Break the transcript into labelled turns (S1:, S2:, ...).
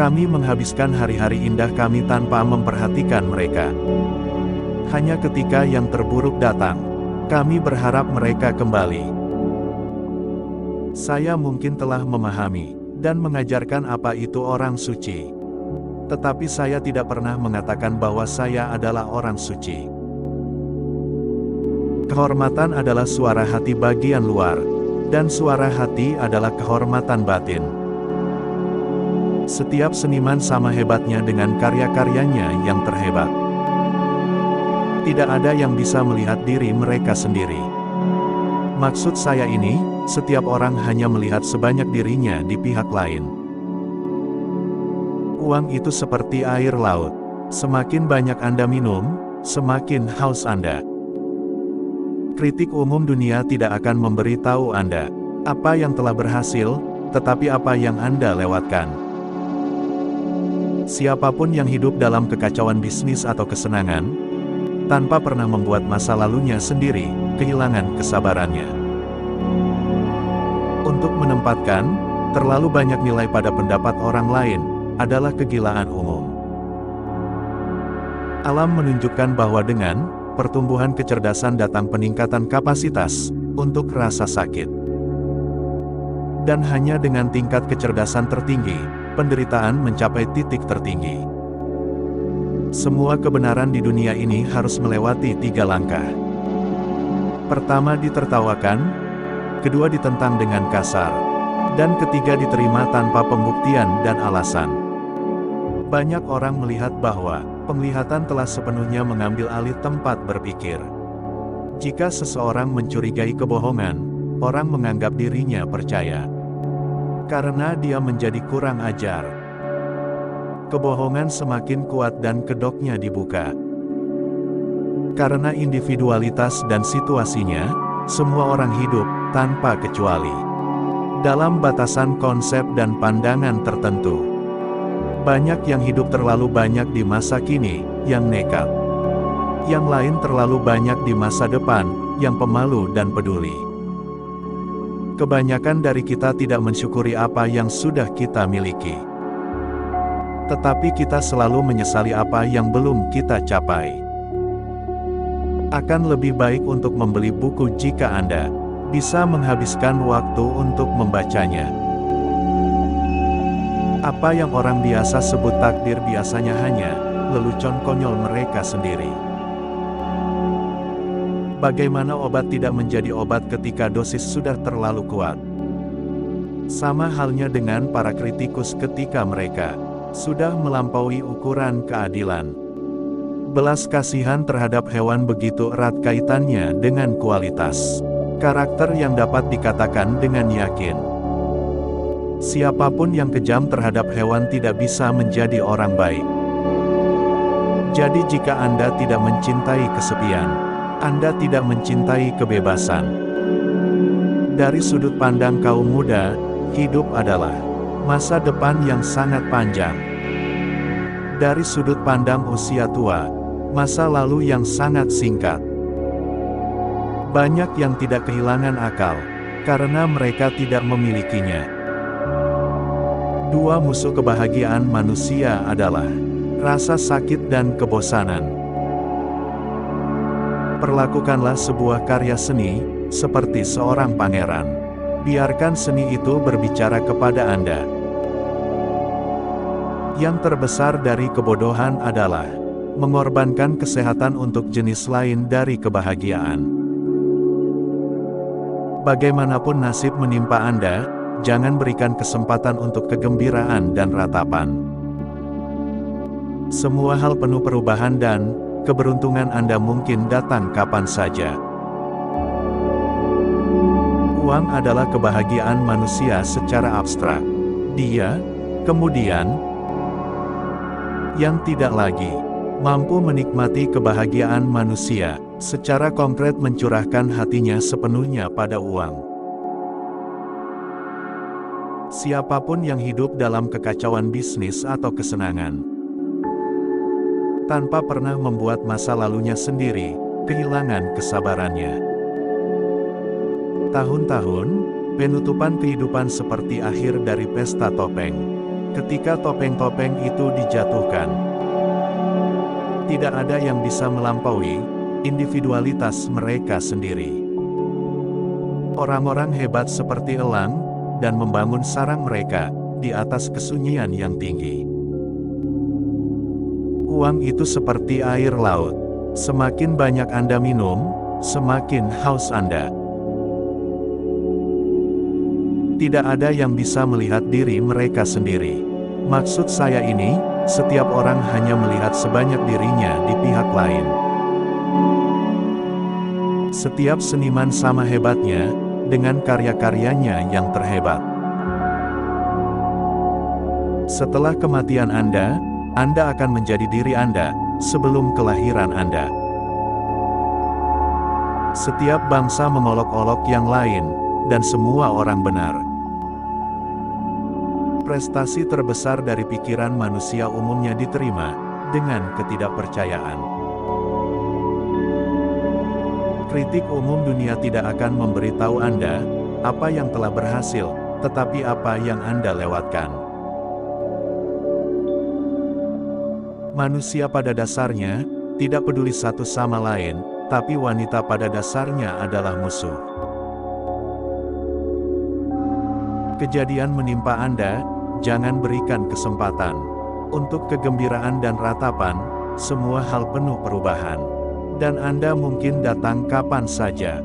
S1: Kami menghabiskan hari-hari indah kami tanpa memperhatikan mereka. Hanya ketika yang terburuk datang, kami berharap mereka kembali. Saya mungkin telah memahami dan mengajarkan apa itu orang suci. Tetapi saya tidak pernah mengatakan bahwa saya adalah orang suci. Kehormatan adalah suara hati bagian luar, dan suara hati adalah kehormatan batin. Setiap seniman sama hebatnya dengan karya-karyanya yang terhebat. Tidak ada yang bisa melihat diri mereka sendiri. Maksud saya ini, setiap orang hanya melihat sebanyak dirinya di pihak lain. Uang itu seperti air laut. Semakin banyak Anda minum, semakin haus Anda. Kritik umum dunia tidak akan memberitahu Anda apa yang telah berhasil, tetapi apa yang Anda lewatkan. Siapapun yang hidup dalam kekacauan bisnis atau kesenangan, tanpa pernah membuat masa lalunya sendiri, kehilangan kesabarannya. Untuk menempatkan terlalu banyak nilai pada pendapat orang lain, adalah kegilaan umum. Alam menunjukkan bahwa dengan pertumbuhan kecerdasan datang peningkatan kapasitas untuk rasa sakit. Dan hanya dengan tingkat kecerdasan tertinggi, penderitaan mencapai titik tertinggi. Semua kebenaran di dunia ini harus melewati 3 langkah. Pertama ditertawakan, kedua ditentang dengan kasar, dan ketiga diterima tanpa pembuktian dan alasan. Banyak orang melihat bahwa penglihatan telah sepenuhnya mengambil alih tempat berpikir. Jika seseorang mencurigai kebohongan, orang menganggap dirinya percaya. Karena dia menjadi kurang ajar. Kebohongan semakin kuat dan kedoknya dibuka. Karena individualitas dan situasinya, semua orang hidup, tanpa kecuali, dalam batasan konsep dan pandangan tertentu. Banyak yang hidup terlalu banyak di masa kini, yang nekat. Yang lain terlalu banyak di masa depan, yang pemalu dan peduli. Kebanyakan dari kita tidak mensyukuri apa yang sudah kita miliki. Tetapi kita selalu menyesali apa yang belum kita capai. Akan lebih baik untuk membeli buku jika Anda bisa menghabiskan waktu untuk membacanya. Apa yang orang biasa sebut takdir biasanya hanya lelucon konyol mereka sendiri. Bagaimana obat tidak menjadi obat ketika dosis sudah terlalu kuat? Sama halnya dengan para kritikus ketika mereka sudah melampaui ukuran keadilan. Belas kasihan terhadap hewan begitu erat kaitannya dengan kualitas karakter yang dapat dikatakan dengan yakin. Siapapun yang kejam terhadap hewan tidak bisa menjadi orang baik. Jadi jika Anda tidak mencintai kesepian, Anda tidak mencintai kebebasan. Dari sudut pandang kaum muda, hidup adalah masa depan yang sangat panjang. Dari sudut pandang usia tua, masa lalu yang sangat singkat. Banyak yang tidak kehilangan akal, karena mereka tidak memilikinya. Dua musuh kebahagiaan manusia adalah rasa sakit dan kebosanan. Perlakukanlah sebuah karya seni seperti seorang pangeran. Biarkan seni itu berbicara kepada Anda. Yang terbesar dari kebodohan adalah mengorbankan kesehatan untuk jenis lain dari kebahagiaan. Bagaimanapun nasib menimpa Anda, jangan berikan kesempatan untuk kegembiraan dan ratapan. Semua hal penuh perubahan dan keberuntungan Anda mungkin datang kapan saja. Uang adalah kebahagiaan manusia secara abstrak. Dia, kemudian, yang tidak lagi mampu menikmati kebahagiaan manusia, secara konkret mencurahkan hatinya sepenuhnya pada uang. Siapapun yang hidup dalam kekacauan bisnis atau kesenangan, tanpa pernah membuat masa lalunya sendiri, kehilangan kesabarannya. Tahun-tahun, penutupan kehidupan seperti akhir dari pesta topeng. Ketika topeng-topeng itu dijatuhkan, tidak ada yang bisa melampaui individualitas mereka sendiri. Orang-orang hebat seperti elang, dan membangun sarang mereka di atas kesunyian yang tinggi. Uang itu seperti air laut. Semakin banyak Anda minum, semakin haus Anda. Tidak ada yang bisa melihat diri mereka sendiri. Maksud saya ini, setiap orang hanya melihat sebanyak dirinya di pihak lain. Setiap seniman sama hebatnya, dengan karya-karyanya yang terhebat. Setelah kematian Anda akan menjadi diri Anda, sebelum kelahiran Anda. Setiap bangsa mengolok-olok yang lain, dan semua orang benar. Prestasi terbesar dari pikiran manusia umumnya diterima dengan ketidakpercayaan. Kritik umum dunia tidak akan memberitahu Anda apa yang telah berhasil, tetapi apa yang Anda lewatkan. Manusia pada dasarnya tidak peduli satu sama lain, tapi wanita pada dasarnya adalah musuh. Kejadian menimpa Anda, jangan berikan kesempatan. Untuk kegembiraan dan ratapan, semua hal penuh perubahan. Dan Anda mungkin datang kapan saja.